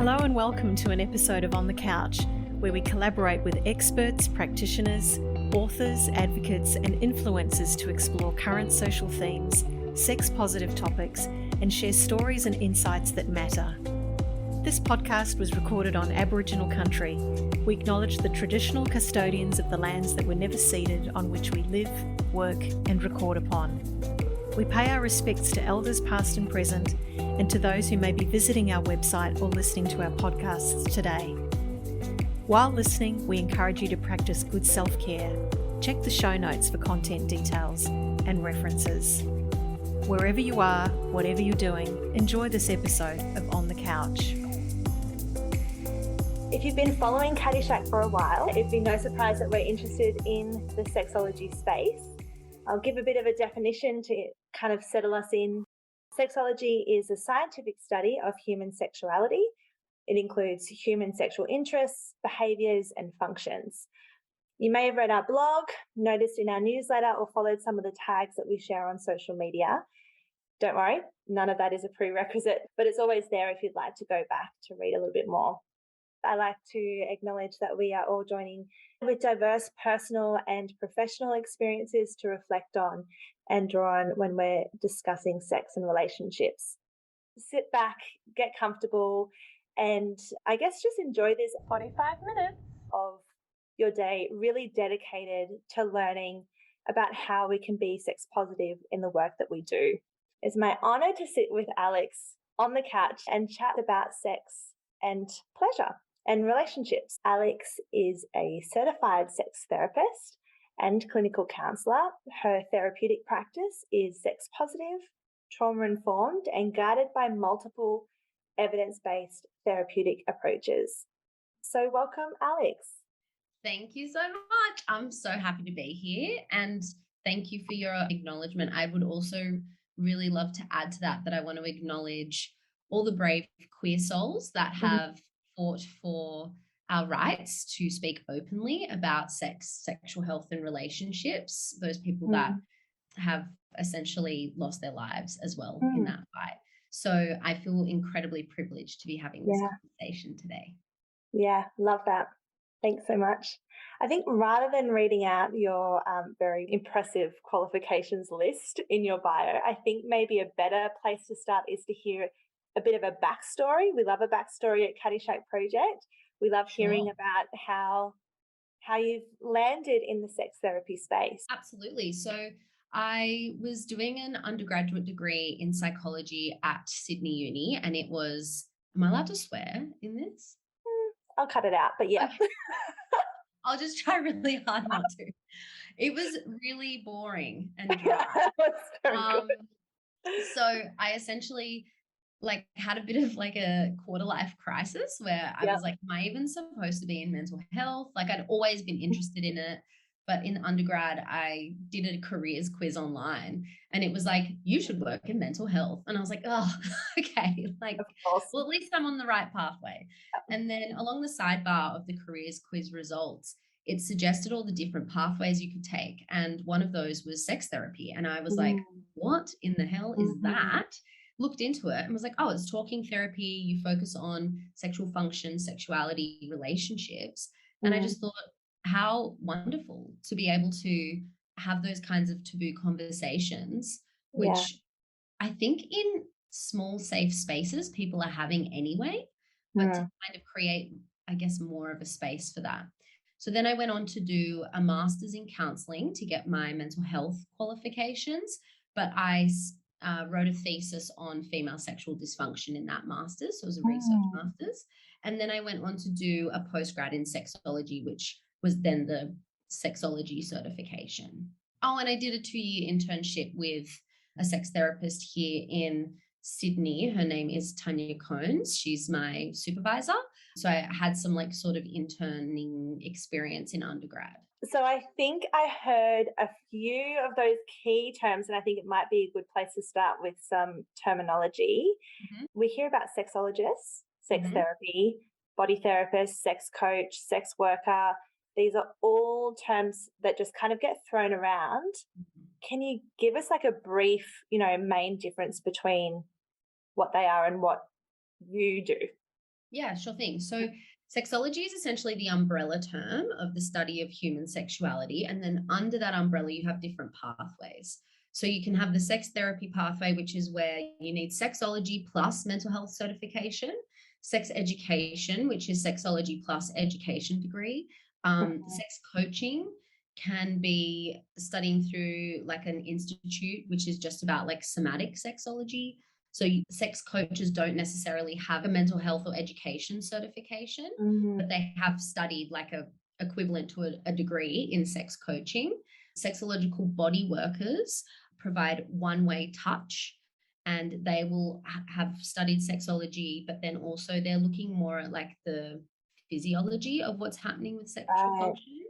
Hello and welcome to an episode of On the Couch, where we collaborate with experts, practitioners, authors, advocates and influencers to explore current social themes, sex-positive topics and share stories and insights that matter. This podcast was recorded on Aboriginal country. We acknowledge the traditional custodians of the lands that were never ceded, on which we live, work and record upon. We pay our respects to elders past and present, and to those who may be visiting our website or listening to our podcasts today. While listening, we encourage you to practice good self-care. Check the show notes for content details and references. Wherever you are, whatever you're doing, enjoy this episode of On the Couch. If you've been following Caddyshack for a while, it'd be no surprise that we're interested in the sexology space. I'll give a bit of a definition to kind of settle us in. Sexology is a scientific study of human sexuality. It includes human sexual interests, behaviours and functions. You may have read our blog, noticed in our newsletter or followed some of the tags that we share on social media. Don't worry, none of that is a prerequisite, but it's always there if you'd like to go back to read a little bit more. I like to acknowledge that we are all joining with diverse personal and professional experiences to reflect on and draw on when we're discussing sex and relationships. Sit back, get comfortable, and I guess just enjoy this 45 minutes of your day really dedicated to learning about how we can be sex positive in the work that we do. It's my honour to sit with Aleks on the couch and chat about sex and pleasure and relationships. Aleks is a certified sex therapist and clinical counsellor. Her therapeutic practice is sex positive, trauma-informed and guided by multiple evidence-based therapeutic approaches. So welcome, Aleks. Thank you so much. I'm so happy to be here, and thank you for your acknowledgement. I would also really love to add to that I want to acknowledge all the brave queer souls that have fought for our rights to speak openly about sex, sexual health and relationships, those people that have essentially lost their lives as well in that fight. So I feel incredibly privileged to be having this conversation today. Yeah, love that. Thanks so much. I think rather than reading out your very impressive qualifications list in your bio, I think maybe a better place to start is to hear a bit of a backstory. We love a backstory at Caddyshack Project. We love hearing about how you've landed in the sex therapy space. Absolutely. So I was doing an undergraduate degree in psychology at Sydney Uni, and it was, am I allowed to swear in this? I'll cut it out, but yeah. Okay. I'll just try really hard not to. It was really boring and dry. So I essentially had a bit of a quarter life crisis where I was like, am I even supposed to be in mental health? I'd always been interested in it. But in undergrad, I did a careers quiz online and it was like, you should work in mental health. And I was like, oh, okay. Well, at least I'm on the right pathway. And then along the sidebar of the careers quiz results, it suggested all the different pathways you could take. And one of those was sex therapy. And I was like, what in the hell is that? Looked into it and was like, oh, it's talking therapy. You focus on sexual function, sexuality, relationships. And I just thought, how wonderful to be able to have those kinds of taboo conversations, which I think in small, safe spaces, people are having anyway, but to kind of create, I guess, more of a space for that. So then I went on to do a master's in counselling to get my mental health qualifications, but I wrote a thesis on female sexual dysfunction in that master's. So it was a research master's. And then I went on to do a postgrad in sexology, which was then the sexology certification. Oh, and I did a 2-year internship with a sex therapist here in Sydney. Her name is Tanya Cones. She's my supervisor. So I had some sort of interning experience in undergrad. So I think I heard a few of those key terms, and I think it might be a good place to start with some terminology. We hear about sexologists, sex therapy, body therapist, sex coach, sex worker. These are all terms that just kind of get thrown around. Can you give us a brief, main difference between what they are and what you do? Yeah, sure thing. So sexology is essentially the umbrella term of the study of human sexuality. And then under that umbrella, you have different pathways. So you can have the sex therapy pathway, which is where you need sexology plus mental health certification, sex education, which is sexology plus education degree. Sex coaching can be studying through like an institute, which is just about like somatic sexology. So sex coaches don't necessarily have a mental health or education certification, but they have studied like a equivalent to a degree in sex coaching. Sexological body workers provide one-way touch, and they will have studied sexology, but then also they're looking more at like the physiology of what's happening with sexual function.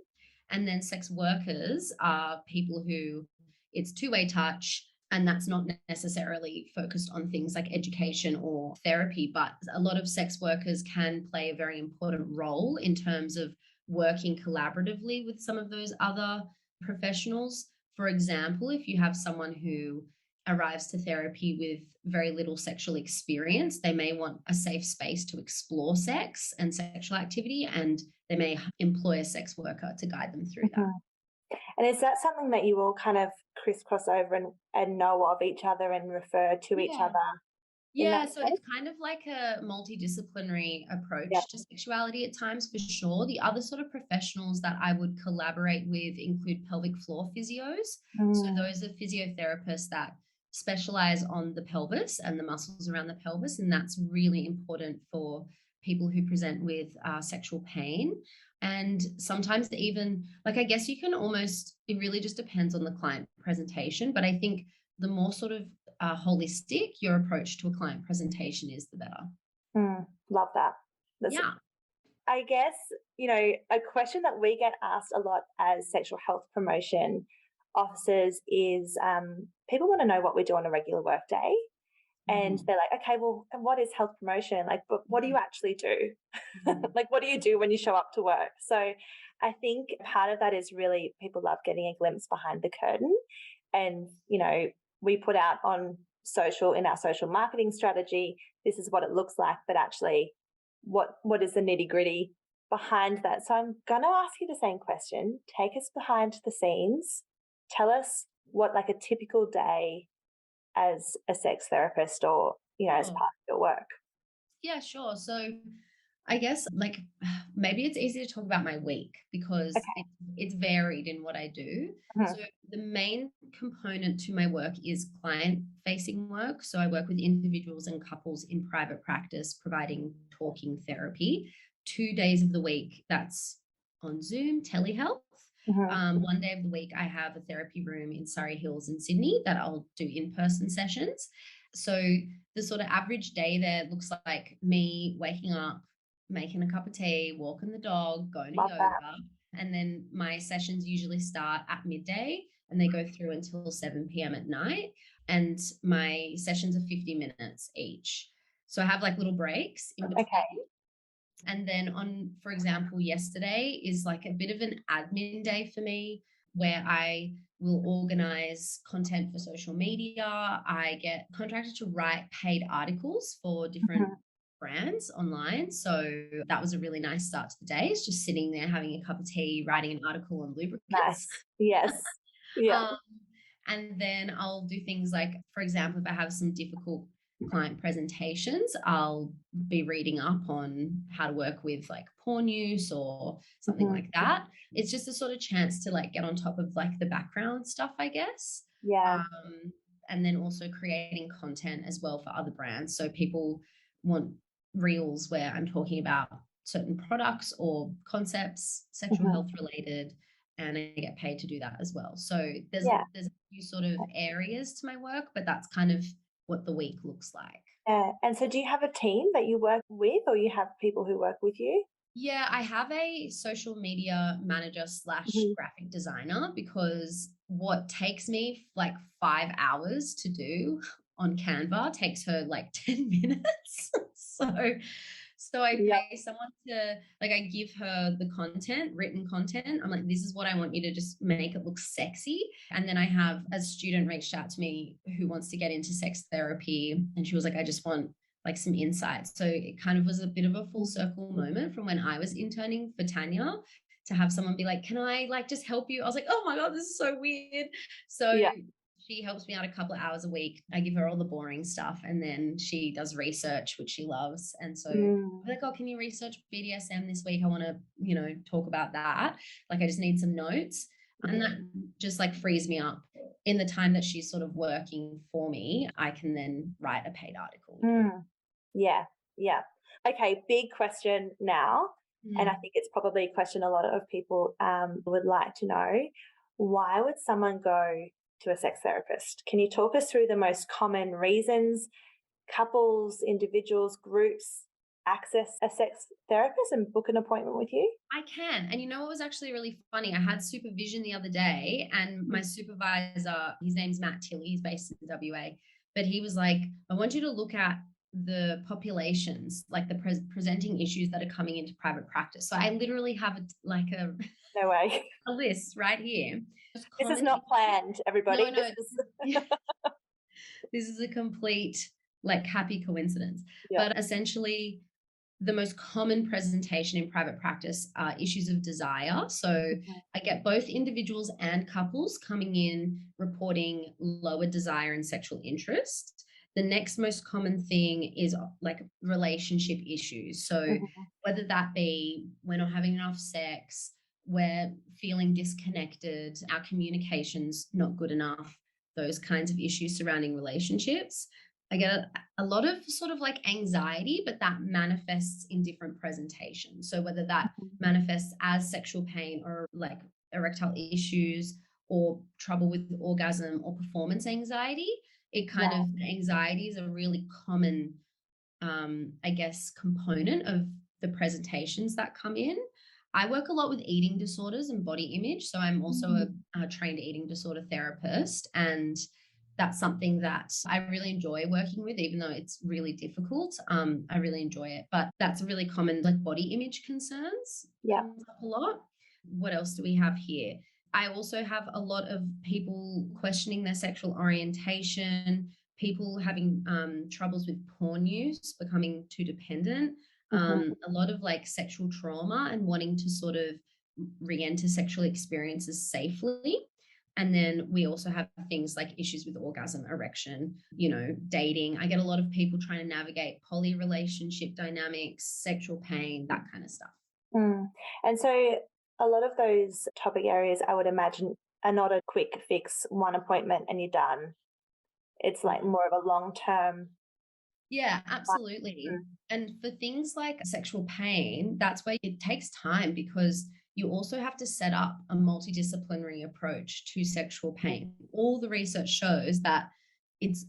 And then sex workers are people who it's two-way touch, and that's not necessarily focused on things like education or therapy, but a lot of sex workers can play a very important role in terms of working collaboratively with some of those other professionals. For example, if you have someone who arrives to therapy with very little sexual experience, they may want a safe space to explore sex and sexual activity, and they may employ a sex worker to guide them through that. And is that something that you all kind of crisscross over and know of each other and refer to each other? Yeah, so it's kind of like a multidisciplinary approach to sexuality at times, for sure. The other sort of professionals that I would collaborate with include pelvic floor physios. So those are physiotherapists that specialize on the pelvis and the muscles around the pelvis, and that's really important for people who present with sexual pain. And sometimes even, like, I guess you can almost, it really just depends on the client presentation, but I think the more sort of holistic your approach to a client presentation is, the better. Love that. I guess, a question that we get asked a lot as sexual health promotion officers is people want to know what we do on a regular work day. And they're like, okay, well, and what is health promotion? Like, but what do you actually do? Like, what do you do when you show up to work? So I think part of that is really people love getting a glimpse behind the curtain. And, we put out on social, in our social marketing strategy, this is what it looks like, but actually what is the nitty gritty behind that? So I'm going to ask you the same question. Take us behind the scenes. Tell us what like a typical day as a sex therapist or, as part of your work. Yeah, sure. So I guess like maybe it's easy to talk about my week because it's varied in what I do. So the main component to my work is client-facing work. So I work with individuals and couples in private practice, providing talking therapy 2 days of the week. That's on Zoom, telehealth. 1 day of the week, I have a therapy room in Surrey Hills in Sydney that I'll do in-person sessions. So the sort of average day there looks like me waking up, making a cup of tea, walking the dog, going to yoga. And then my sessions usually start at midday and they go through until 7 p.m. at night. And my sessions are 50 minutes each. So I have like little breaks in between. And then for example, yesterday is like a bit of an admin day for me where I will organize content for social media. I get contracted to write paid articles for different brands online. So that was a really nice start to the day. It's just sitting there having a cup of tea, writing an article on lubricants. Nice. Yes. Yeah. And then I'll do things like, for example, if I have some difficult client presentations, I'll be reading up on how to work with like porn use or something like that. It's just a sort of chance to like get on top of like the background stuff, I guess. And then also creating content as well for other brands. So people want reels where I'm talking about certain products or concepts, sexual health related, and I get paid to do that as well. So there's a few sort of areas to my work, but that's kind of what the week looks like. And so do you have a team that you work with or you have people who work with you? Yeah, I have a social media manager / graphic designer because what takes me like 5 hours to do on Canva takes her like 10 minutes. So I pay someone to, like, I give her the content, written content. I'm like, this is what I want you to just make it look sexy. And then I have a student reached out to me who wants to get into sex therapy. And she was like, I just want like some insights. So it kind of was a bit of a full circle moment from when I was interning for Tanya to have someone be like, can I like just help you? I was like, oh my God, this is so weird. So she helps me out a couple of hours a week. I give her all the boring stuff, and then she does research, which she loves. And so I'm like, oh, can you research BDSM this week? I want to, you know, talk about that. Like, I just need some notes. And that just like frees me up. In the time that she's sort of working for me, I can then write a paid article. Yeah. Okay, big question now. And I think it's probably a question a lot of people would like to know. Why would someone go to a sex therapist? Can you talk us through the most common reasons couples, individuals, groups access a sex therapist and book an appointment with you? I can. And you know what was actually really funny? I had supervision the other day, and my supervisor, his name's Matt Tilley, he's based in WA, but he was like, I want you to look at the populations, like the presenting issues that are coming into private practice. So I literally have no way a list right here. This is not planned, everybody. No, this is a complete like happy coincidence. But essentially, the most common presentation in private practice are issues of desire. So I get both individuals and couples coming in reporting lower desire and sexual interest. The next most common thing is like relationship issues. So whether that be we're not having enough sex, we're feeling disconnected, our communication's not good enough, those kinds of issues surrounding relationships. I get a lot of sort of like anxiety, but that manifests in different presentations. So whether that manifests as sexual pain or like erectile issues or trouble with orgasm or performance anxiety, it kind of, anxiety is a really common, I guess, component of the presentations that come in. I work a lot with eating disorders and body image. So I'm also a trained eating disorder therapist, and that's something that I really enjoy working with, even though it's really difficult. I really enjoy it, but that's a really common like body image concerns. Comes up a lot. What else do we have here? I also have a lot of people questioning their sexual orientation, people having troubles with porn use, becoming too dependent, a lot of like sexual trauma and wanting to sort of re-enter sexual experiences safely. And then we also have things like issues with orgasm, erection, you know, dating. I get a lot of people trying to navigate poly relationship dynamics, sexual pain, that kind of stuff. And so a lot of those topic areas, I would imagine, are not a quick fix, one appointment and you're done. It's like more of a long-term. Yeah, absolutely. And for things like sexual pain, that's where it takes time, because you also have to set up a multidisciplinary approach to sexual pain. All the research shows that it's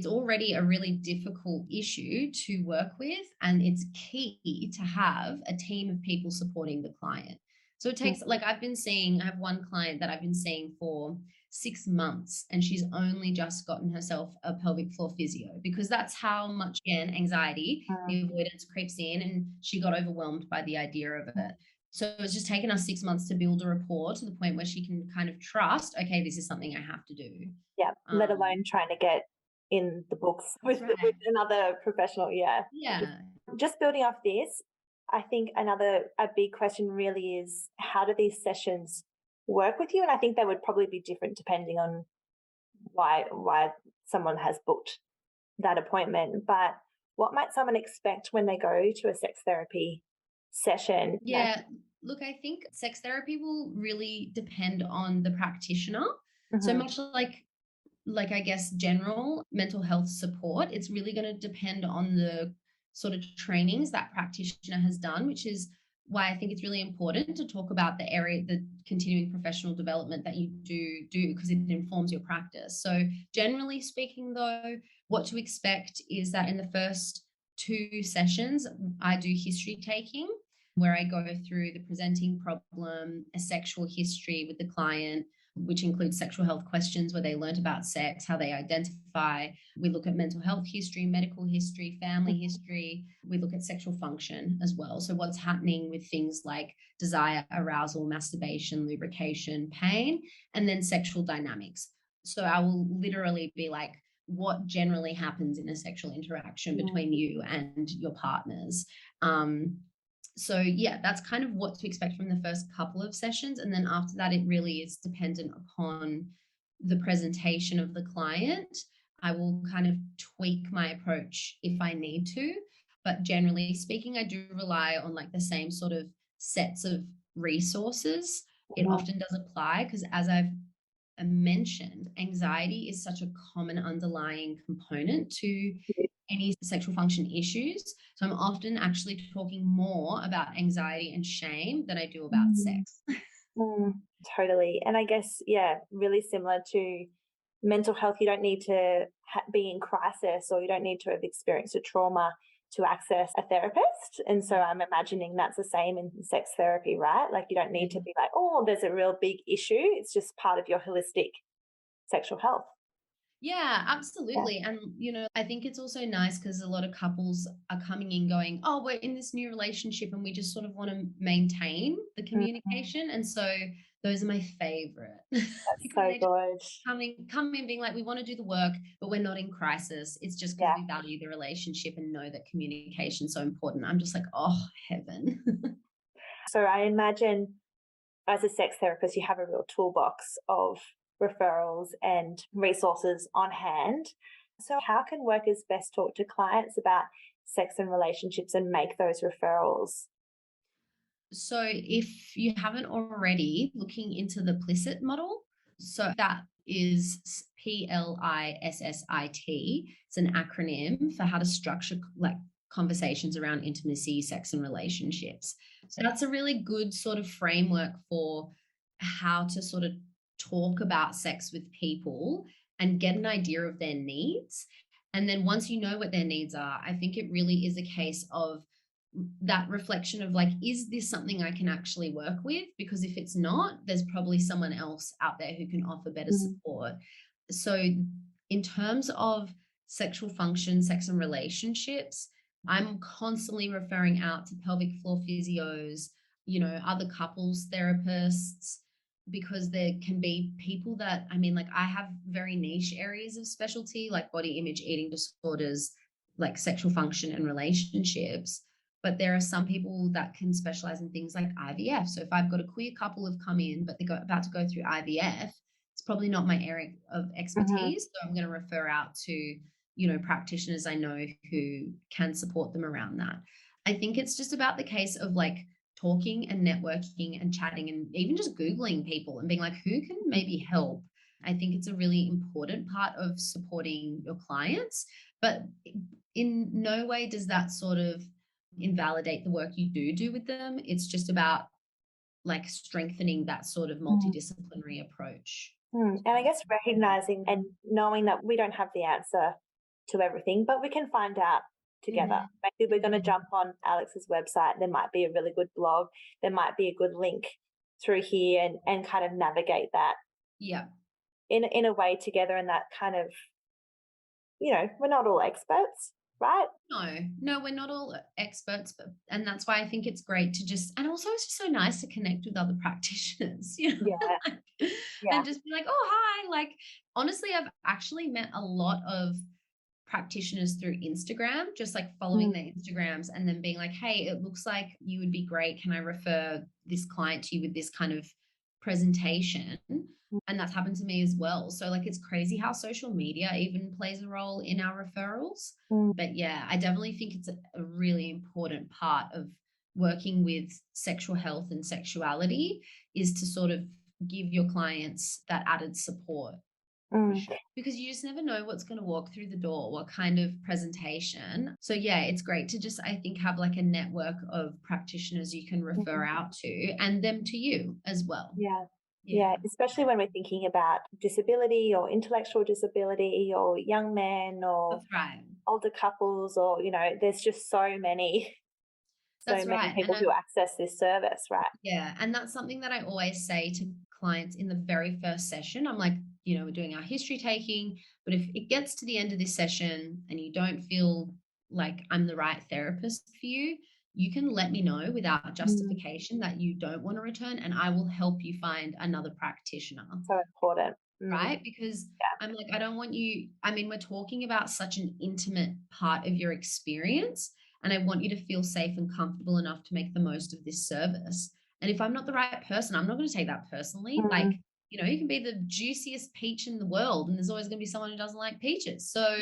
already a really difficult issue to work with, and it's key to have a team of people supporting the client. So it takes, like I have one client that I've been seeing for 6 months, and she's only just gotten herself a pelvic floor physio, because that's how much, again, anxiety, the avoidance creeps in, and she got overwhelmed by the idea of it. So it's just taken us 6 months to build a rapport to the point where she can kind of trust, okay, this is something I have to do. Yeah, let alone trying to get in the books with another professional. Yeah. Just building off this, I think a big question really is, how do these sessions work with you? And I think they would probably be different depending on why someone has booked that appointment. But what might someone expect when they go to a sex therapy session? Yeah, look, I think sex therapy will really depend on the practitioner. So much like I guess general mental health support, it's really going to depend on the sort of trainings that practitioner has done, which is why I think it's really important to talk about the continuing professional development that you do, because it informs your practice. So generally speaking, though, what to expect is that in the first 2 sessions, I do history taking, where I go through the presenting problem, a sexual history with the client, which includes sexual health questions where they learned about sex, how they identify. We look at mental health history, medical history, family history. We look at sexual function as well. So what's happening with things like desire, arousal, masturbation, lubrication, pain, and then sexual dynamics. So I will literally be like what generally happens in a sexual interaction between you and your partners. So yeah, that's kind of what to expect from the first couple of sessions. And then after that, it really is dependent upon the presentation of the client. I will kind of tweak my approach if I need to, but generally speaking, I do rely on like the same sort of sets of resources. It often does apply because, as I've mentioned, anxiety is such a common underlying component to any sexual function issues. So I'm often actually talking more about anxiety and shame than I do about sex. Totally. And I guess, yeah, really similar to mental health, you don't need to be in crisis, or you don't need to have experienced a trauma to access a therapist. And so I'm imagining that's the same in sex therapy, right? Like, you don't need to be like, oh, there's a real big issue. It's just part of your holistic sexual health. Yeah, absolutely. And, I think it's also nice because a lot of couples are coming in going, oh, we're in this new relationship and we just sort of want to maintain the communication. And so those are my favorite. That's so good. Come in being like, we want to do the work, but we're not in crisis. It's just because we value the relationship and know that communication is so important. I'm just like, oh, heaven. So I imagine as a sex therapist, you have a real toolbox of referrals and resources on hand. So how can workers best talk to clients about sex and relationships and make those referrals? So if you haven't already, looking into the PLISSIT model, so that is PLISSIT. It's an acronym for how to structure like conversations around intimacy, sex, and relationships. So that's a really good sort of framework for how to sort of talk about sex with people and get an idea of their needs. And then once you know what their needs are, I think it really is a case of that reflection of like, is this something I can actually work with? Because if it's not, there's probably someone else out there who can offer better support. So in terms of sexual function, sex and relationships, I'm constantly referring out to pelvic floor physios, other couples therapists, because there can be people that, I have very niche areas of specialty, like body image, eating disorders, like sexual function and relationships. But there are some people that can specialize in things like IVF. So if I've got a queer couple have come in, but they're about to go through IVF, it's probably not my area of expertise. So I'm going to refer out to, practitioners I know who can support them around that. I think it's just about the case of like talking and networking and chatting and even just Googling people and being like, who can maybe help? I think it's a really important part of supporting your clients, but in no way does that sort of invalidate the work you do with them. It's just about like strengthening that sort of multidisciplinary approach. And I guess recognizing and knowing that we don't have the answer to everything, but we can find out together. Maybe we're going to jump on Alex's website. There might be a really good blog. There might be a good link through here and kind of navigate that. Yeah. In a way together, and that kind of, we're not all experts, right? No, we're not all experts, and that's why I think it's great to and also it's just so nice to connect with other practitioners, and just be like, oh, hi. Like, honestly, I've actually met a lot of practitioners through Instagram, just like following their Instagrams and then being like, hey, it looks like you would be great. Can I refer this client to you with this kind of presentation? And that's happened to me as well. So like, it's crazy how social media even plays a role in our referrals. But yeah, I definitely think it's a really important part of working with sexual health and sexuality is to sort of give your clients that added support. Because you just never know what's going to walk through the door, what kind of presentation. So yeah, it's great to just, I think, have like a network of practitioners you can refer out to and them to you as well. Yeah, especially when we're thinking about disability or intellectual disability or young men or older couples, or, there's just so many people who access this service, right? Yeah, and that's something that I always say to clients in the very first session. I'm like, we're doing our history taking, but if it gets to the end of this session and you don't feel like I'm the right therapist for you, you can let me know without justification that you don't want to return, and I will help you find another practitioner. So important. right? Because I'm like, I don't want you, I mean, we're talking about such an intimate part of your experience, and I want you to feel safe and comfortable enough to make the most of this service. And if I'm not the right person, I'm not going to take that personally. Like, you know, you can be the juiciest peach in the world, and there's always going to be someone who doesn't like peaches. So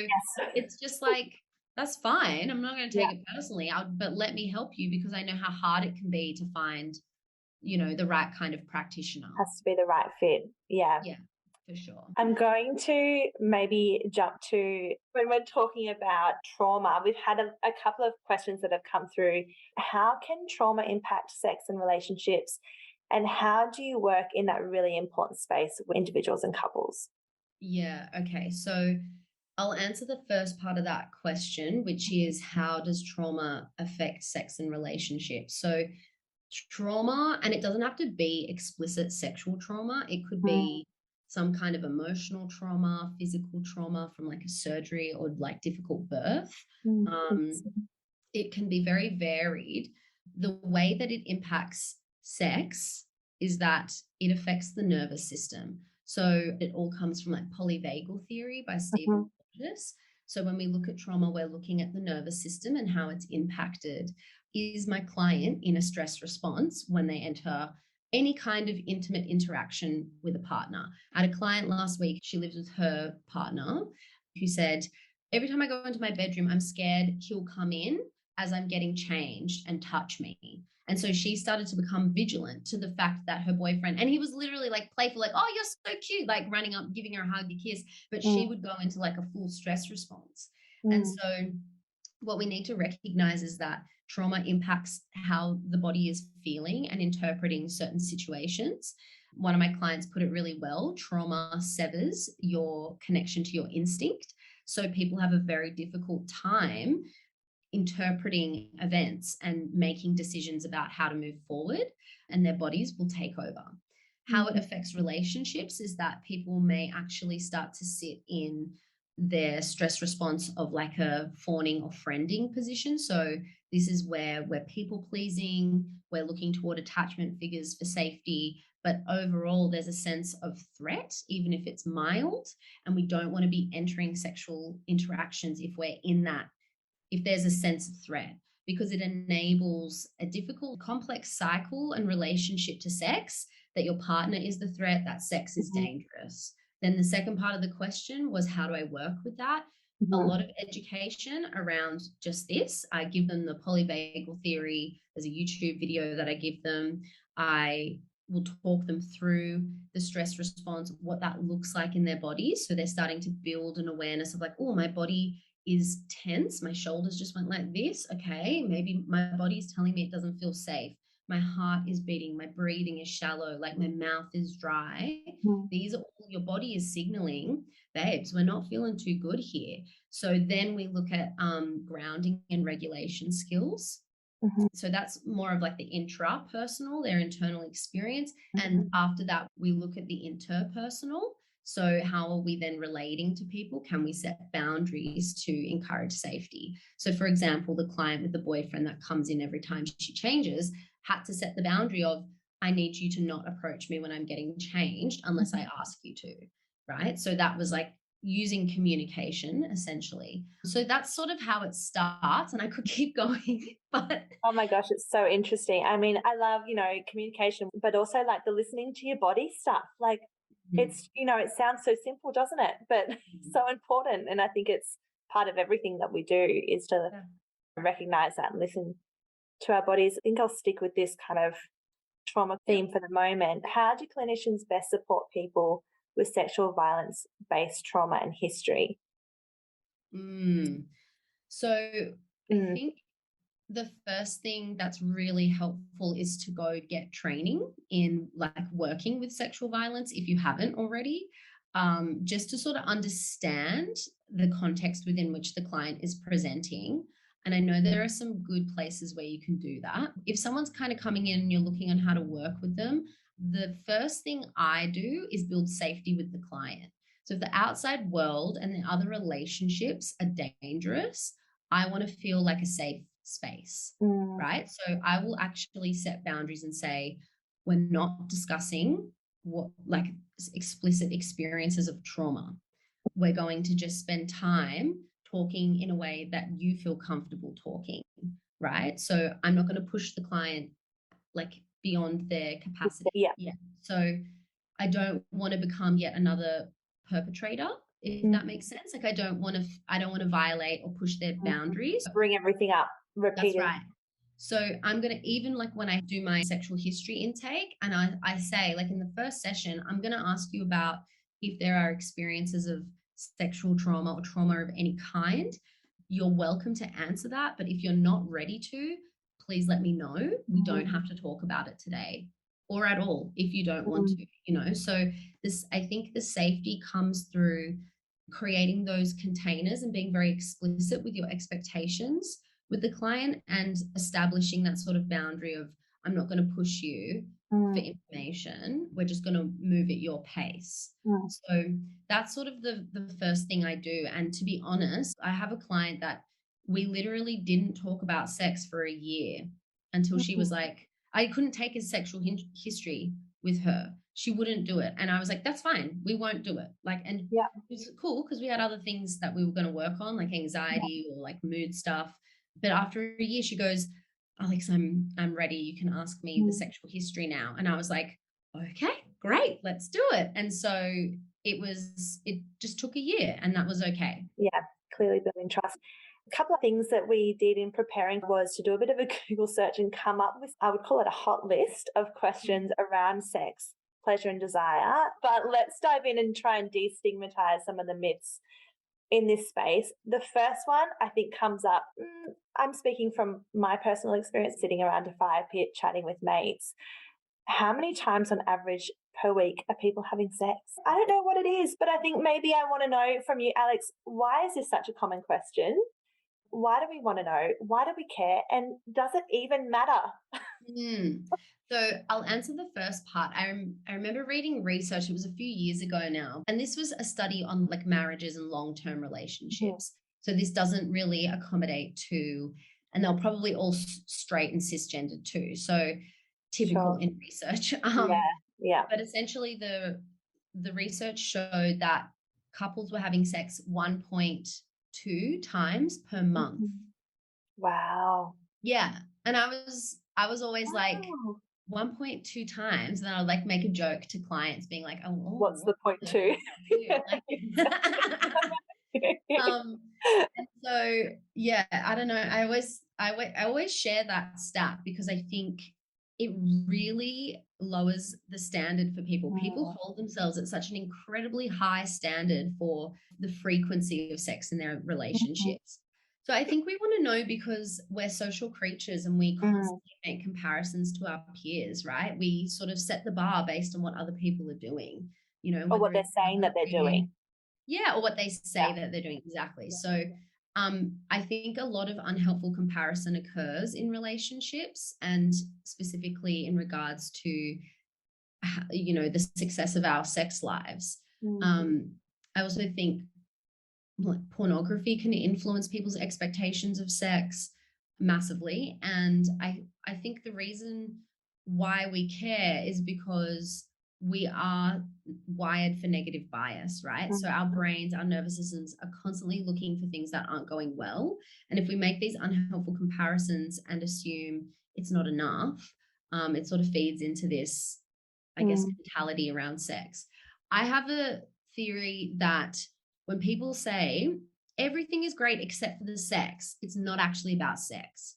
it's just like, that's fine. I'm not going to take it personally, but let me help you, because I know how hard it can be to find, you know, the right kind of practitioner. Has to be the right fit. Yeah. Yeah, for sure. I'm going to maybe jump to when we're talking about trauma. We've had a couple of questions that have come through. How can trauma impact sex and relationships? And how do you work in that really important space with individuals and couples? Yeah. Okay. So I'll answer the first part of that question, which is, how does trauma affect sex and relationships? So trauma, and it doesn't have to be explicit sexual trauma. It could be some kind of emotional trauma, physical trauma from like a surgery or like difficult birth. It can be very varied. The way that it impacts sex is that it affects the nervous system. So it all comes from like polyvagal theory by Stephen Porges. So when we look at trauma, we're looking at the nervous system and how it's impacted. Is my client in a stress response when they enter any kind of intimate interaction with a partner? I had a client last week, she lives with her partner, who said, every time I go into my bedroom, I'm scared he'll come in as I'm getting changed and touch me. And so she started to become vigilant to the fact that her boyfriend, and he was literally like playful, like, oh, you're so cute, like running up, giving her a hug, a kiss, but she would go into like a full stress response. And so what we need to recognize is that trauma impacts how the body is feeling and interpreting certain situations. One of my clients put it really well: trauma severs your connection to your instinct. So people have a very difficult time interpreting events and making decisions about how to move forward, and their bodies will take over. How it affects relationships is that people may actually start to sit in their stress response of like a fawning or friending position. So this is where we're people pleasing, we're looking toward attachment figures for safety, but overall there's a sense of threat, even if it's mild, and we don't want to be entering sexual interactions if we're in that, if there's a sense of threat, because it enables a difficult, complex cycle and relationship to sex, that your partner is the threat, that sex is dangerous. Then the second part of the question was, how do I work with that? A lot of education around just this. I give them the polyvagal theory. There's a YouTube video that I give them. I will talk them through the stress response, what that looks like in their bodies. So they're starting to build an awareness of like, oh, my body is tense. My shoulders just went like this. Okay, maybe my body is telling me it doesn't feel safe. My heart is beating. My breathing is shallow. Like my mouth is dry. These are all your body is signaling, babes, we're not feeling too good here. So then we look at grounding and regulation skills. So that's more of like the intrapersonal, their internal experience. And after that, we look at the interpersonal. So how are we then relating to people? Can we set boundaries to encourage safety? So for example, the client with the boyfriend that comes in every time she changes had to set the boundary of, I need you to not approach me when I'm getting changed unless I ask you to, right? So that was like using communication essentially. So that's sort of how it starts, and I could keep going, but oh my gosh, it's so interesting. I mean, I love, communication, but also like the listening to your body stuff. Like it's, it sounds so simple, doesn't it? But so important. And I think it's part of everything that we do is to recognize that and listen to our bodies. I think I'll stick with this kind of trauma theme for the moment. How do clinicians best support people with sexual violence-based trauma and history? So I think the first thing that's really helpful is to go get training in like working with sexual violence if you haven't already, just to sort of understand the context within which the client is presenting. And I know there are some good places where you can do that. If someone's kind of coming in and you're looking on how to work with them, the first thing I do is build safety with the client. So if the outside world and the other relationships are dangerous, I want to feel like a safe space, right? So I will actually set boundaries and say, we're not discussing what like explicit experiences of trauma. We're going to just spend time talking in a way that you feel comfortable talking, right? So I'm not going to push the client like beyond their capacity. Yeah. So I don't want to become yet another perpetrator, if that makes sense. Like I don't want to violate or push their boundaries. Bring everything up repeatedly. That's right. So I'm going to, even like when I do my sexual history intake and I say like in the first session, I'm going to ask you about if there are experiences of sexual trauma or trauma of any kind. You're welcome to answer that. But if you're not ready to, please let me know. We don't have to talk about it today or at all if you don't want to, you know. So this, I think the safety comes through creating those containers and being very explicit with your expectations with the client and establishing that sort of boundary of, I'm not going to push you for information. We're just going to move at your pace. So that's sort of the first thing I do. And to be honest, I have a client that we literally didn't talk about sex for a year until she was like, I couldn't take his sexual history with her. She wouldn't do it. And I was like, that's fine. We won't do it. Like, and it was cool because we had other things that we were going to work on, like anxiety or like mood stuff. But after a year, she goes, Aleks, I'm ready. You can ask me the sexual history now. And I was like, okay, great, let's do it. And so it just took a year and that was okay. Yeah, clearly building trust. A couple of things that we did in preparing was to do a bit of a Google search and come up with, I would call it a hot list of questions around sex, pleasure and desire. But let's dive in and try and destigmatize some of the myths in this space. The first one I think comes up, I'm speaking from my personal experience sitting around a fire pit chatting with mates. How many times on average per week are people having sex? I don't know what it is, but I think maybe I want to know from you, Aleks, why is this such a common question? Why do we want to know? Why do we care? And does it even matter? So I'll answer the first part. I remember reading research, it was a few years ago now, and this was a study on like marriages and long-term relationships. So this doesn't really accommodate to, and they're probably all straight and cisgendered too. So typical in research. But essentially the research showed that couples were having sex 1.2 times per month. Wow. Yeah. And I was always like 1.2 times. And then I would like make a joke to clients being like, oh, what's the point two? And so, yeah, I don't know. I always share that stat because I think it really lowers the standard for people. People hold themselves at such an incredibly high standard for the frequency of sex in their relationships. So I think we want to know because we're social creatures and we constantly make comparisons to our peers, right? We sort of set the bar based on what other people are doing, you know, or what they're saying that they're doing. Yeah, or what they say that they're doing. Exactly. So I think a lot of unhelpful comparison occurs in relationships and specifically in regards to, you know, the success of our sex lives. I also think pornography can influence people's expectations of sex massively. And I think the reason why we care is because we are wired for negative bias, right? So our brains, our nervous systems are constantly looking for things that aren't going well. And if we make these unhelpful comparisons and assume it's not enough, it sort of feeds into this, I guess, mentality around sex. I have a theory that when people say everything is great except for the sex, it's not actually about sex.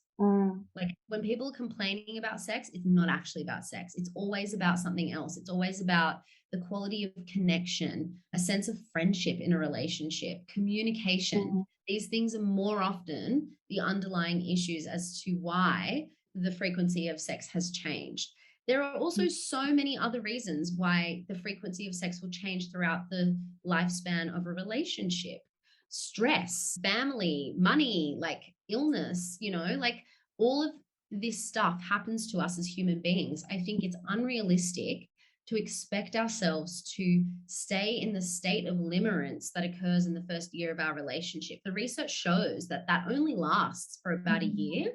Like when people are complaining about sex, it's not actually about sex. It's always about something else. It's always about the quality of connection, a sense of friendship in a relationship, communication. These things are more often the underlying issues as to why the frequency of sex has changed. There are also so many other reasons why the frequency of sex will change throughout the lifespan of a relationship. Stress, family, money, like illness, you know, like all of this stuff happens to us as human beings. I think it's unrealistic to expect ourselves to stay in the state of limerence that occurs in the first year of our relationship. The research shows that that only lasts for about a year,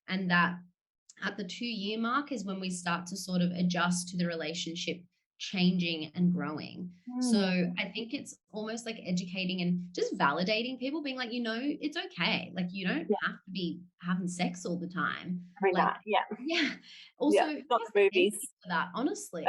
and that at the 2-year mark is when we start to sort of adjust to the relationship changing and growing. So I think it's almost like educating and just validating people, being like, it's okay. Like, you don't have to be having sex all the time. Every like, night. Yeah. Yeah. Also, it's not the movies for that, honestly.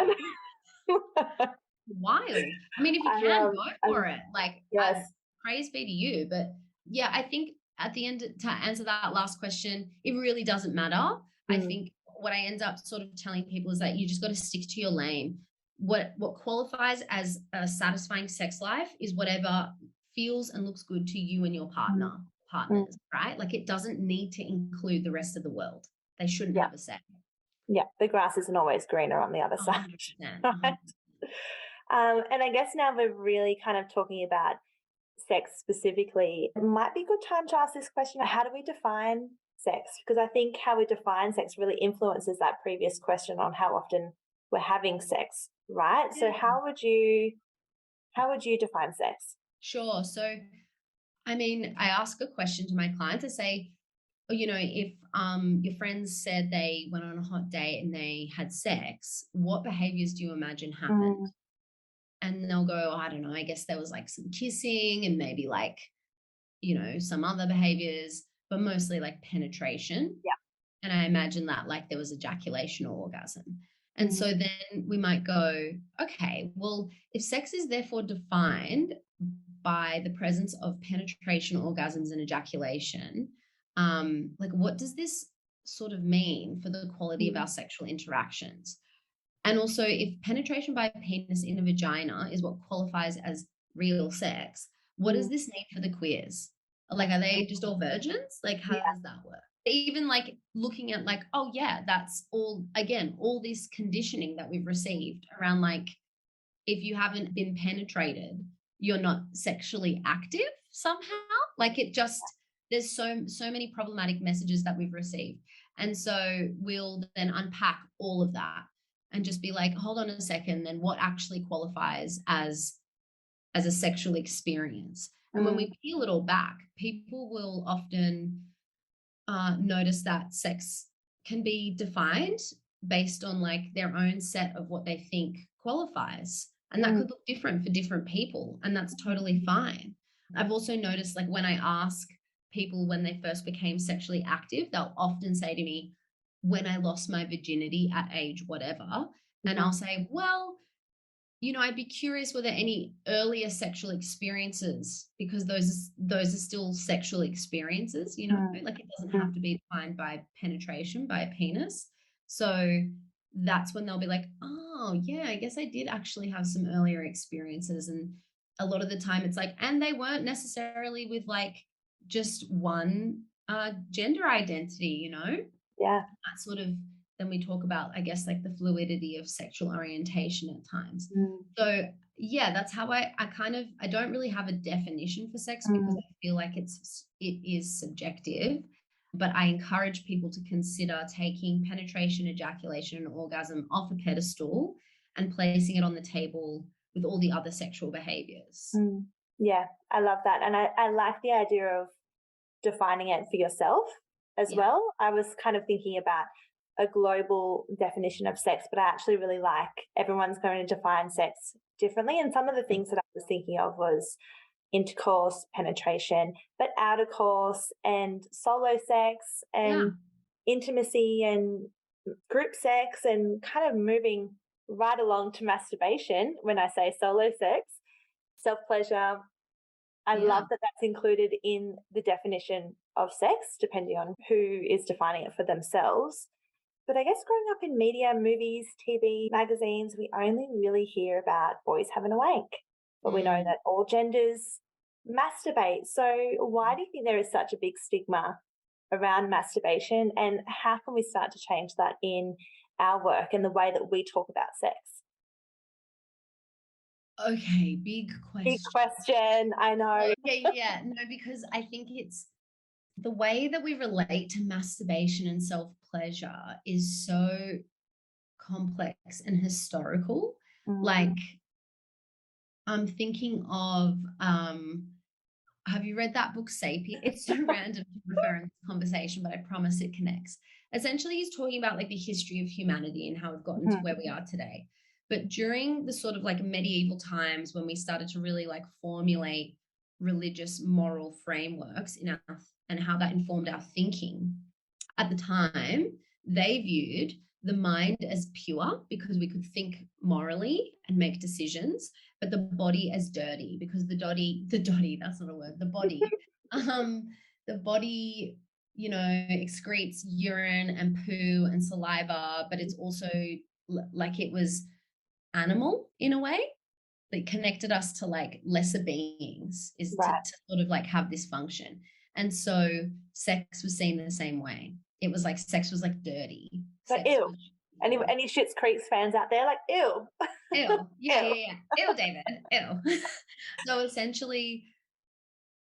Wild. I mean, if you can, go for it. Like, yes. Praise be to you. But yeah, I think at the end, to answer that last question, it really doesn't matter. I think what I end up sort of telling people is that you just got to stick to your lane. What qualifies as a satisfying sex life is whatever feels and looks good to you and your partners, right? Like, it doesn't need to include the rest of the world. They shouldn't have a say. Yeah, the grass isn't always greener on the other 100%, side. 100%. And I guess now we're really kind of talking about sex specifically. It might be a good time to ask this question. How do we define sex? Because I think how we define sex really influences that previous question on how often we're having sex, right? Yeah. So how would you define sex? Sure. So, I mean, I ask a question to my clients. I say, if your friends said they went on a hot date and they had sex, what behaviors do you imagine happened? And they'll go, I don't know, I guess there was like some kissing and maybe like, some other behaviors, but mostly like penetration. Yeah. And I imagine that like there was ejaculation or orgasm. And so then we might go, okay, well, if sex is therefore defined by the presence of penetration, orgasms, and ejaculation, like, what does this sort of mean for the quality of our sexual interactions? And also, if penetration by a penis in a vagina is what qualifies as real sex, what does this mean for the queers? Like, are they just all virgins? Like, how does that work? Even like looking at like, oh yeah, that's all, again, all this conditioning that we've received around like, if you haven't been penetrated, you're not sexually active somehow. Like, it just, there's so many problematic messages that we've received. And so we'll then unpack all of that and just be like, hold on a second, then what actually qualifies as a sexual experience? And when we peel it all back, people will often notice that sex can be defined based on like their own set of what they think qualifies. And that could look different for different people. And that's totally fine. I've also noticed, like, when I ask people when they first became sexually active, they'll often say to me, when I lost my virginity at age whatever. And I'll say, well, I'd be curious, were there any earlier sexual experiences? Because those are still sexual experiences, like, it doesn't have to be defined by penetration, by a penis. So that's when they'll be like, oh yeah, I guess I did actually have some earlier experiences. And a lot of the time it's like, and they weren't necessarily with like just one gender identity, Yeah. That sort of, then we talk about, I guess, like the fluidity of sexual orientation at times. So yeah, that's how I don't really have a definition for sex because I feel like it is subjective, but I encourage people to consider taking penetration, ejaculation, and orgasm off a pedestal and placing it on the table with all the other sexual behaviors. Yeah, I love that. And I like the idea of defining it for yourself as well. I was kind of thinking about a global definition of sex, but I actually really like everyone's going to define sex differently. And some of the things that I was thinking of was intercourse, penetration, but outer course and solo sex and intimacy and group sex, and kind of moving right along to masturbation when I say solo sex, self-pleasure. I love that that's included in the definition of sex, depending on who is defining it for themselves. But I guess growing up in media, movies, TV, magazines, we only really hear about boys having a wank. But we know that all genders masturbate. So why do you think there is such a big stigma around masturbation, and how can we start to change that in our work and the way that we talk about sex? Okay, big question. Big question, I know. Yeah, no, because I think it's the way that we relate to masturbation and self-pleasure is so complex and historical. Like, I'm thinking of, have you read that book, Sapien? It's so random to refer in this conversation, but I promise it connects. Essentially, he's talking about like the history of humanity and how we've gotten to where we are today. But during the sort of like medieval times when we started to really like formulate religious moral frameworks in our and how that informed our thinking, at the time, they viewed the mind as pure because we could think morally and make decisions, but the body as dirty because that's not a word, the body, you know, excretes urine and poo and saliva, but it's also like it was animal in a way that connected us to like lesser beings, is Right. to sort of like have this function. And so sex was seen the same way. It was like sex was like dirty. Like, Sex ew. was Any Schitt's Creek's fans out there, like, ew. ew. Yeah, Ew. yeah, yeah. Ew, David. Ew. So essentially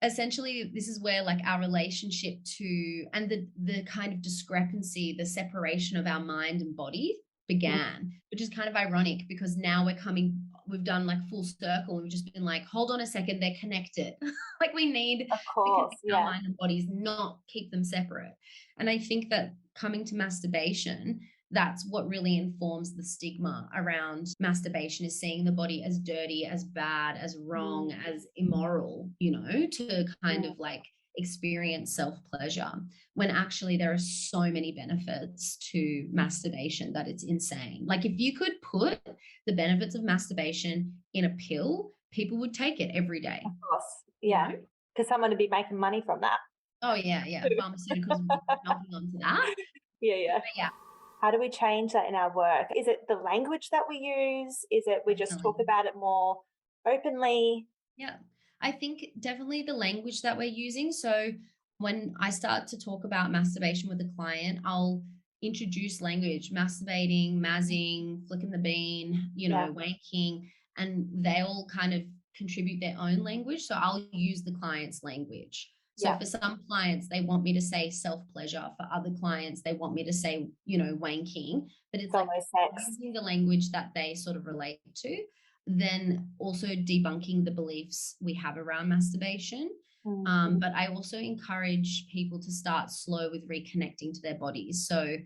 this is where like our relationship to and the kind of discrepancy, the separation of our mind and body began, which is kind of ironic because now we've done like full circle and we've just been like, hold on a second, they're connected. Like we need Of to course, connect yeah. our mind and bodies, not keep them separate. And I think that coming to masturbation, that's what really informs the stigma around masturbation, is seeing the body as dirty, as bad, as wrong, as immoral, you know, to kind of like experience self-pleasure, when actually there are so many benefits to masturbation that it's insane. Like if you could put the benefits of masturbation in a pill, people would take it every day. Of course, yeah, because someone would be making money from that. Oh yeah, pharmaceuticals would be jumping onto that. Yeah. But yeah. How do we change that in our work? Is it the language that we use? Is it we just talk about it more openly? Yeah, I think definitely the language that we're using. So when I start to talk about masturbation with a client, I'll introduce language, masturbating, mazzing, flicking the bean, you know, wanking, and they all kind of contribute their own language. So I'll use the client's language. So for some clients, they want me to say self-pleasure. For other clients, they want me to say, you know, wanking. But it's like using the language that they sort of relate to. Then also debunking the beliefs we have around masturbation. But I also encourage people to start slow with reconnecting to their bodies. So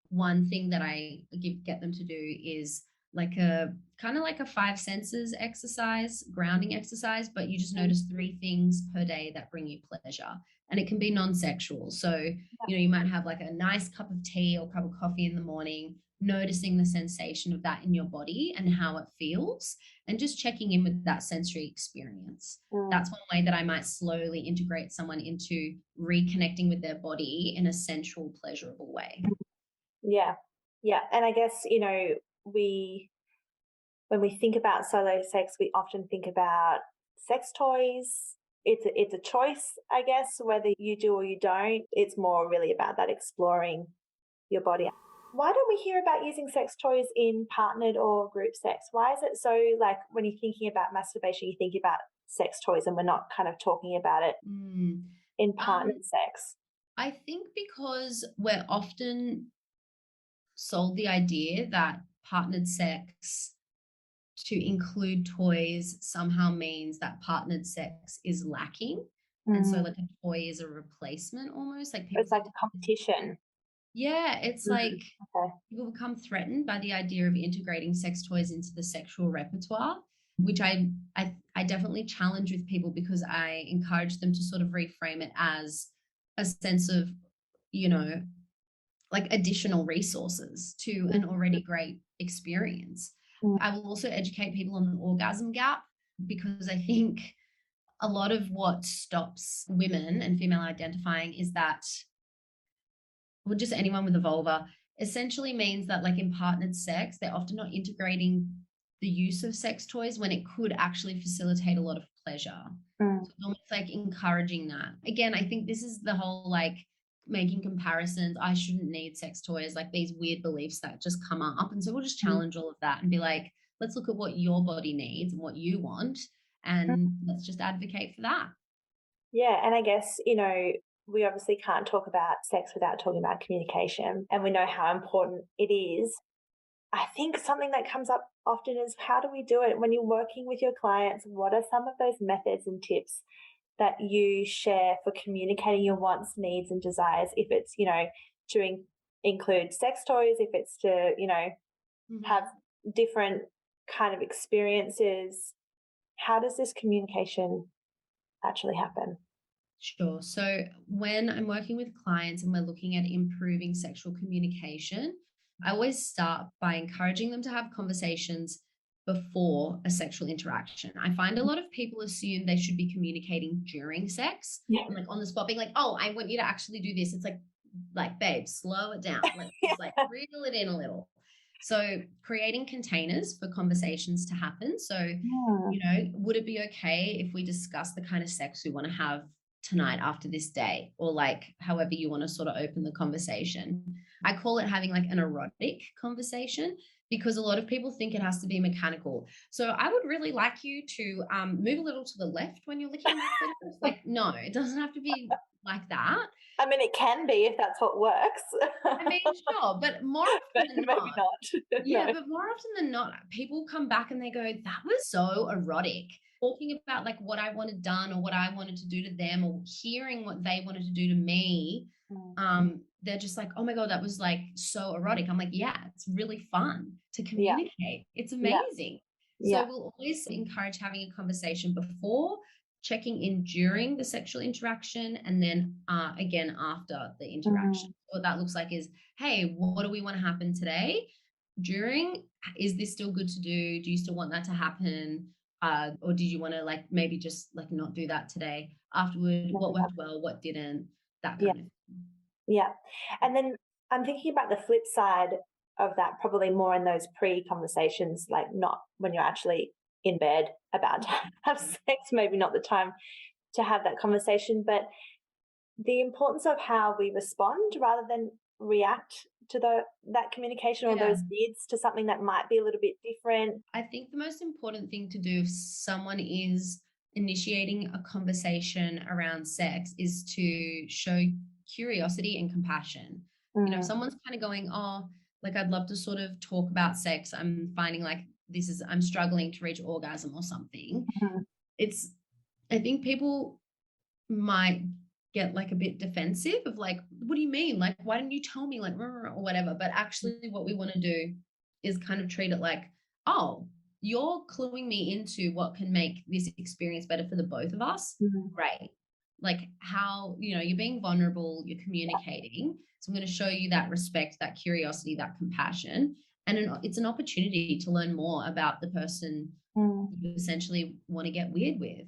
one thing that I get them to do is like a kind of like a 5 senses exercise, grounding exercise, but you just notice 3 things per day that bring you pleasure. And it can be non-sexual. So, you know, you might have like a nice cup of tea or cup of coffee in the morning, noticing the sensation of that in your body and how it feels, and just checking in with that sensory experience. That's one way that I might slowly integrate someone into reconnecting with their body in a sensual, pleasurable way. Yeah. And I guess, you know, when we think about solo sex, we often think about sex toys. It's a choice, I guess, whether you do or you don't. It's more really about that exploring your body. Why don't we hear about using sex toys in partnered or group sex? Why is it so, like, when you're thinking about masturbation, you think about sex toys and we're not kind of talking about it in partnered sex? I think because we're often sold the idea that partnered sex to include toys somehow means that partnered sex is lacking. And so like a toy is a replacement almost. Like people, it's like a competition. Yeah, it's like people become threatened by the idea of integrating sex toys into the sexual repertoire, which I definitely challenge with people, because I encourage them to sort of reframe it as a sense of, you know, like additional resources to an already great experience. I will also educate people on the orgasm gap, because I think a lot of what stops women and female identifying is that, well, just anyone with a vulva, essentially means that like in partnered sex, they're often not integrating the use of sex toys when it could actually facilitate a lot of pleasure. So it's almost like encouraging that. Again, I think this is the whole like making comparisons. I shouldn't need sex toys, like these weird beliefs that just come up. And so we'll just challenge all of that and be like, let's look at what your body needs and what you want, and let's just advocate for that. Yeah, and I guess, you know, we obviously can't talk about sex without talking about communication, and we know how important it is. I think something that comes up often is, how do we do it when you're working with your clients? What are some of those methods and tips that you share for communicating your wants, needs, and desires? If it's, you know, to include sex toys, if it's to, you know, have different kind of experiences, how does this communication actually happen? Sure. So when I'm working with clients and we're looking at improving sexual communication, I always start by encouraging them to have conversations before a sexual interaction. I find a lot of people assume they should be communicating during sex Yeah. and like on the spot being like, oh, I want you to actually do this. It's like, babe, slow it down. Let's just like reel it in a little. So creating containers for conversations to happen. So, would it be okay if we discuss the kind of sex we want to have tonight after this day, or like however you want to sort of open the conversation? I call it having like an erotic conversation because a lot of people think it has to be mechanical. So I would really like you to move a little to the left when you're licking my clitoris. Like, no, it doesn't have to be like that. I mean, it can be if that's what works. I mean, sure, but more often than maybe not. not. Yeah, No. but more often than not, people come back and they go, that was so erotic. Talking about like what I wanted done or what I wanted to do to them or hearing what they wanted to do to me. They're just like, oh my God, that was like so erotic. I'm like, yeah, it's really fun to communicate. Yeah. It's amazing. Yeah. So we'll always encourage having a conversation before, checking in during the sexual interaction, and then again after the interaction. What that looks like is, hey, what do we want to happen today? During, is this still good to do? Do you still want that to happen? Or did you want to like maybe just like not do that today? Afterward, what worked well, what didn't, that kind of thing. Yeah. And then I'm thinking about the flip side of that, probably more in those pre-conversations, like not when you're actually in bed about to have sex, maybe not the time to have that conversation, but the importance of how we respond rather than react to that communication or those needs to something that might be a little bit different. I think the most important thing to do if someone is initiating a conversation around sex is to show curiosity and compassion. If someone's kind of going, oh, like I'd love to sort of talk about sex, I'm finding like I'm struggling to reach orgasm or something. I think people might get like a bit defensive of like, what do you mean? Like, why didn't you tell me, like, or whatever? But actually what we want to do is kind of treat it like, oh, you're cluing me into what can make this experience better for the both of us. Great. Like how, you're being vulnerable, you're communicating. So I'm going to show you that respect, that curiosity, that compassion. And it's an opportunity to learn more about the person you essentially want to get weird with,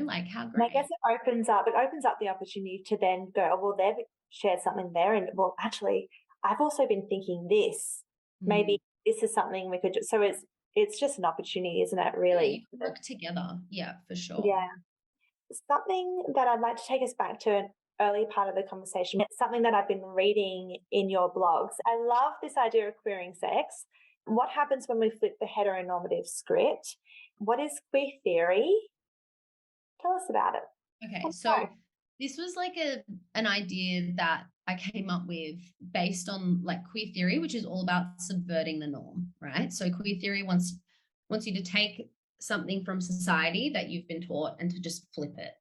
like how great. And I guess it opens up the opportunity to then go, oh, well, they've shared something there. And well, actually, I've also been thinking this. Maybe this is something we could do. So it's just an opportunity, isn't it, really? Yeah, you can work together. Yeah, for sure. Yeah. Something that I'd like to take us back to an early part of the conversation. It's something that I've been reading in your blogs. I love this idea of queering sex. What happens when we flip the heteronormative script? What is queer theory? Tell us about it. Okay, so this was like an idea that I came up with based on like queer theory, which is all about subverting the norm, right? So queer theory wants you to take something from society that you've been taught and to just flip it,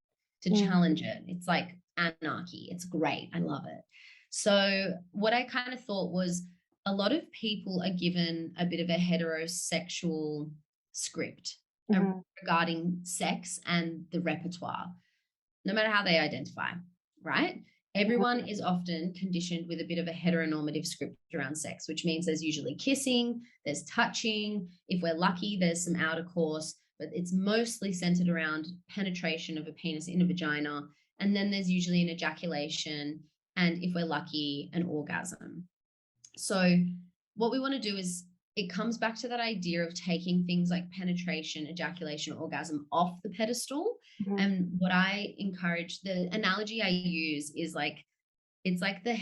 to challenge it. It's like anarchy. It's great. I love it. So what I kind of thought was a lot of people are given a bit of a heterosexual script regarding sex and the repertoire, no matter how they identify, right? Everyone is often conditioned with a bit of a heteronormative script around sex, which means there's usually kissing, there's touching. If we're lucky, there's some outer course, but it's mostly centered around penetration of a penis in a vagina. And then there's usually an ejaculation, and if we're lucky, an orgasm. So what we want to do is it comes back to that idea of taking things like penetration, ejaculation, orgasm off the pedestal. And what I encourage, the analogy I use is like, it's like the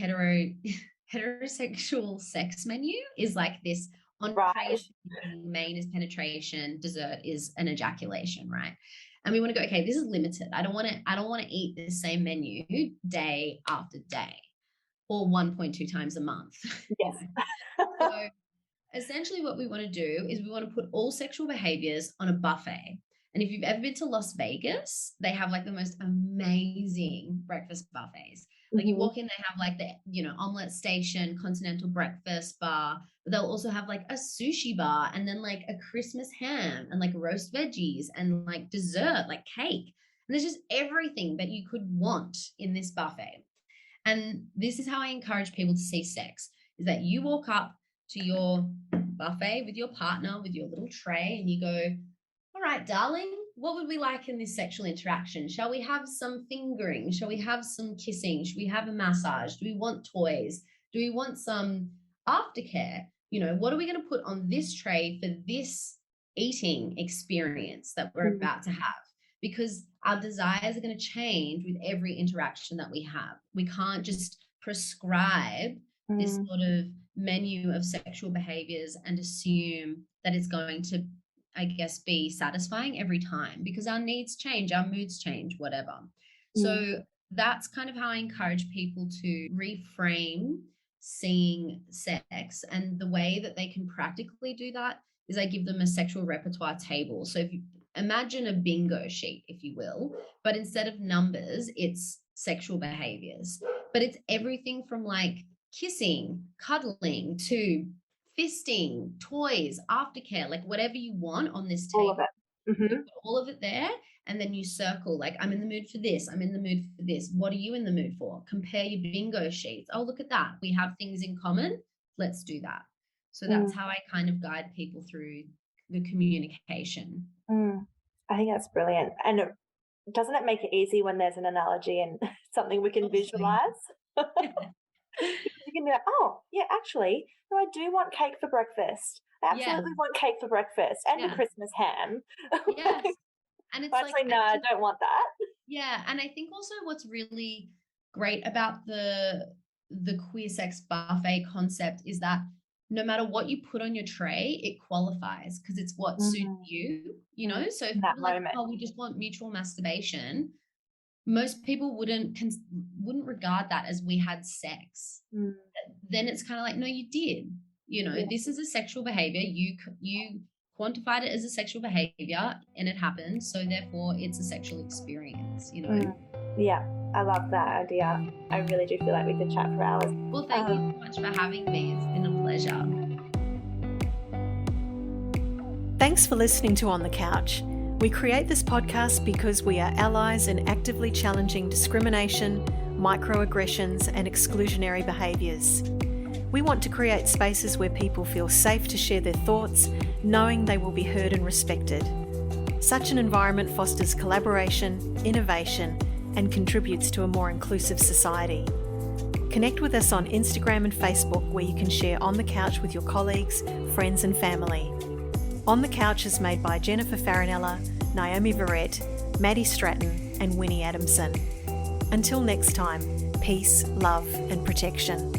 heterosexual sex menu is like this entree, main is penetration, dessert is an ejaculation, right? And we want to go, okay, this is limited. I don't want to eat the same menu day after day or 1.2 times a month. Yes. So essentially what we want to do is we want to put all sexual behaviors on a buffet. And if you've ever been to Las Vegas, they have like the most amazing breakfast buffets. Like you walk in, they have like the, you know, omelette station, continental breakfast bar, but they'll also have like a sushi bar and then like a Christmas ham and like roast veggies and like dessert, like cake. And there's just everything that you could want in this buffet. And this is how I encourage people to see sex, is that you walk up to your buffet with your partner, with your little tray, and you go, all right, darling, what would we like in this sexual interaction? Shall we have some fingering? Shall we have some kissing? Should we have a massage? Do we want toys? Do we want some aftercare? You know, what are we going to put on this tray for this eating experience that we're about to have? Because our desires are going to change with every interaction that we have. We can't just prescribe this sort of menu of sexual behaviors and assume that it's going to, I guess, be satisfying every time, because our needs change, our moods change, whatever. So that's kind of how I encourage people to reframe seeing sex. And the way that they can practically do that is I give them a sexual repertoire table. So if you imagine a bingo sheet, if you will, but instead of numbers, it's sexual behaviors. But it's everything from like kissing, cuddling, to fisting, toys, aftercare, like whatever you want on this table. All of it. You put all of it there, and then you circle, like, I'm in the mood for this. I'm in the mood for this. What are you in the mood for? Compare your bingo sheets. Oh, look at that. We have things in common. Let's do that. So that's how I kind of guide people through the communication. I think that's brilliant. And doesn't it make it easy when there's an analogy and something we can visualize? You can be like, oh, yeah, actually, no, I do want cake for breakfast. I absolutely want cake for breakfast and a Christmas ham. Yes. And it's actually, no, I don't want that. Yeah. And I think also what's really great about the queer sex buffet concept is that no matter what you put on your tray, it qualifies because it's what suits you, you know? So if you're like, oh, we just want mutual masturbation, most people wouldn't regard that as we had sex. Then it's kind of like, no, you did. You know, this is a sexual behavior. You quantified it as a sexual behavior and it happened. So therefore it's a sexual experience, you know? Yeah, I love that idea. I really do feel like we could chat for hours. Well, thank you so much for having me. It's been a pleasure. Thanks for listening to On the Couch. We create this podcast because we are allies in actively challenging discrimination, microaggressions, and exclusionary behaviours. We want to create spaces where people feel safe to share their thoughts, knowing they will be heard and respected. Such an environment fosters collaboration, innovation, and contributes to a more inclusive society. Connect with us on Instagram and Facebook, where you can share On the Couch with your colleagues, friends, and family. On the Couch is made by Jennifer Farinella, Naomi Verrett, Maddy Stratten, and Winnie Adamson. Until next time, peace, love, and protection.